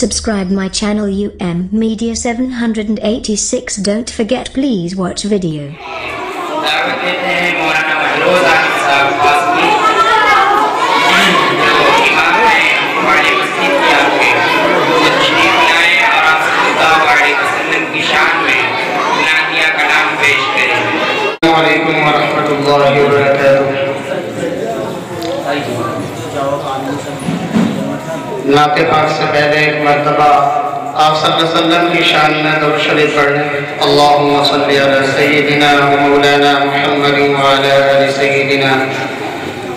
Subscribe my channel Media 786. Don't forget, please watch video. नाते पाक से पहले एक मरतबा आप सल्लल्लाहु अलैहि वसल्लम की शान में दुरूद शरीफ पढ़ लें। अल्लाहुम्मा सल्लि अला सय्यिदिना व मौलाना मुहम्मदिन व अला आलि सय्यिदिना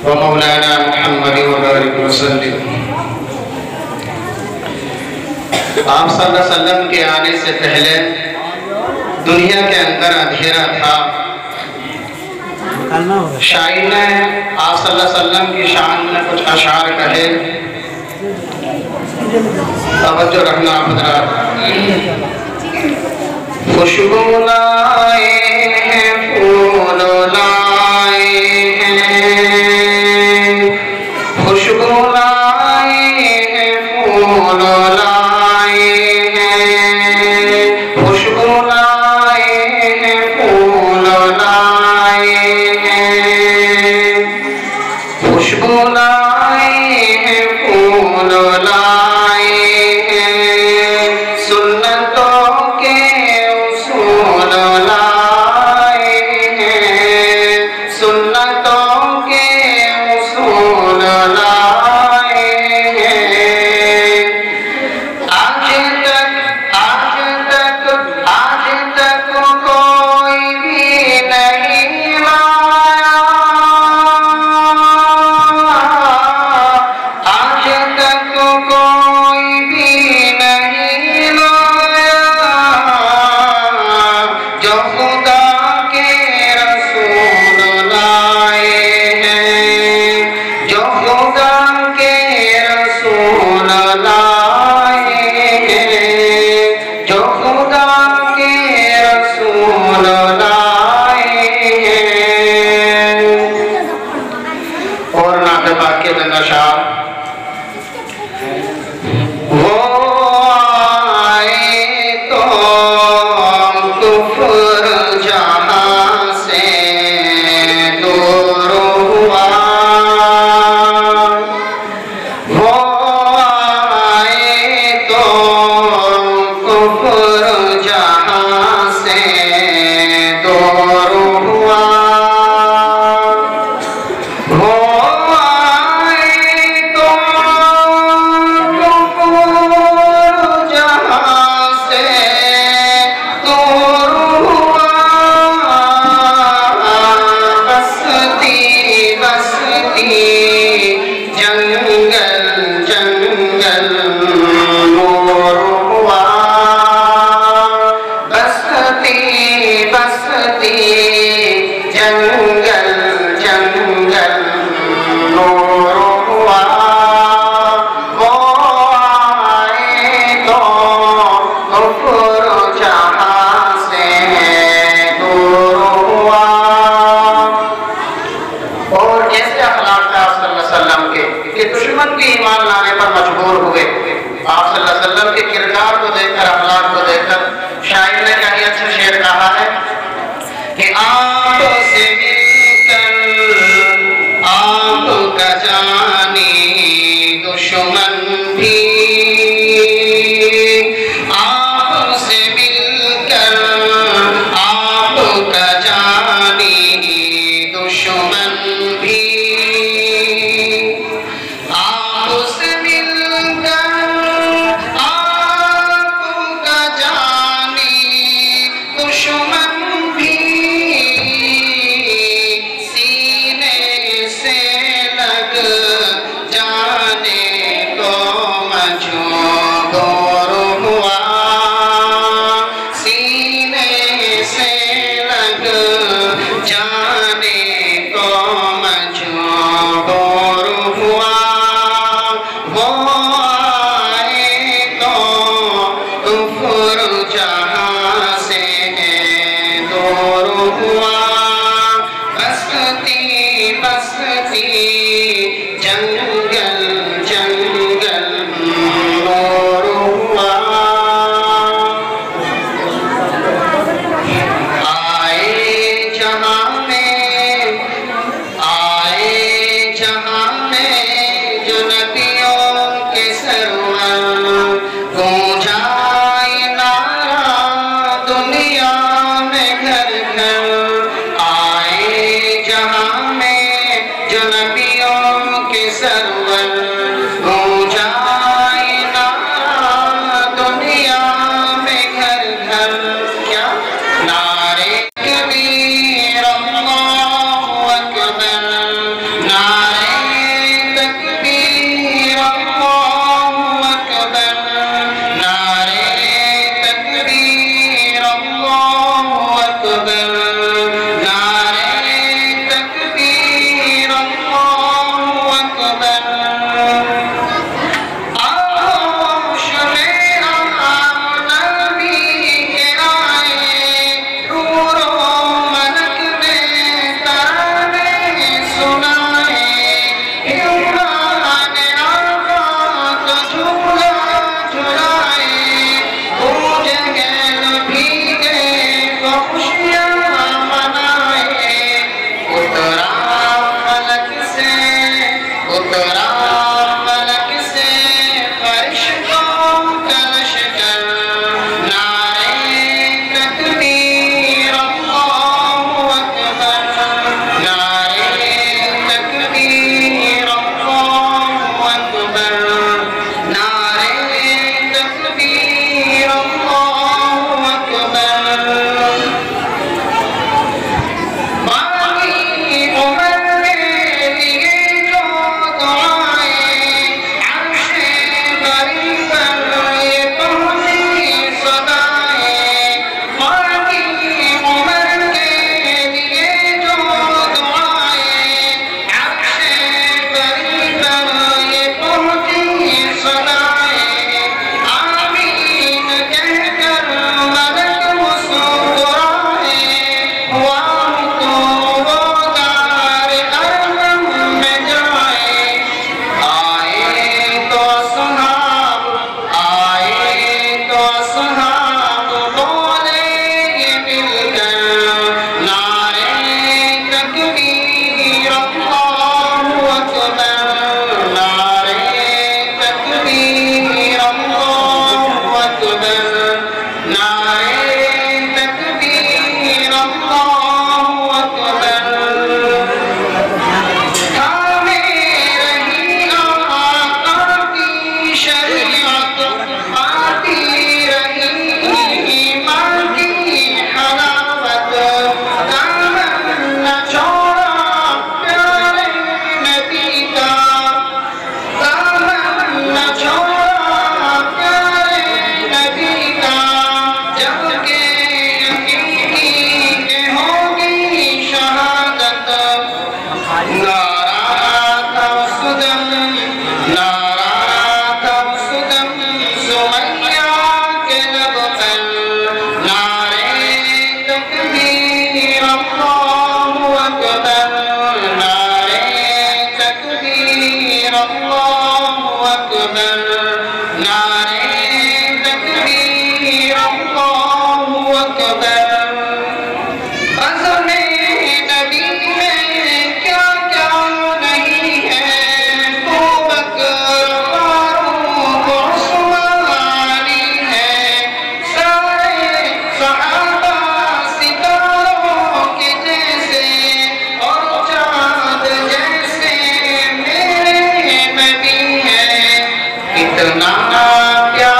व मौलाना मुहम्मदिन व बारिक वसल्लिम। आप सल्लल्लाहु अलैहि वसल्लम के आने से पहले दुनिया के अंदर अंधेरा था। शायर ने आप सल्लल्लाहु अलैहि वसल्लम की शान में कुछ अशार कहे, तवज्जो रखना हज़रात। खुशबू लाए हैं, फूल लाए हैं, खुशबू लाए हैं, फूल लाए हैं, खुशबू लाए हैं, फूल लाए हैं, खुशबू लाए हैं, फूल लाए। जाने को मजबूर अकबर, नारे तकबीर अल्लाहु अकबर। अज़्मे नबी में क्या क्या नहीं है, तो बकर फारूक उस्मान अली है। सारे सहाबा सितारों के जैसे और चाँद जैसे मेरे नबी हैं। कितना प्यारा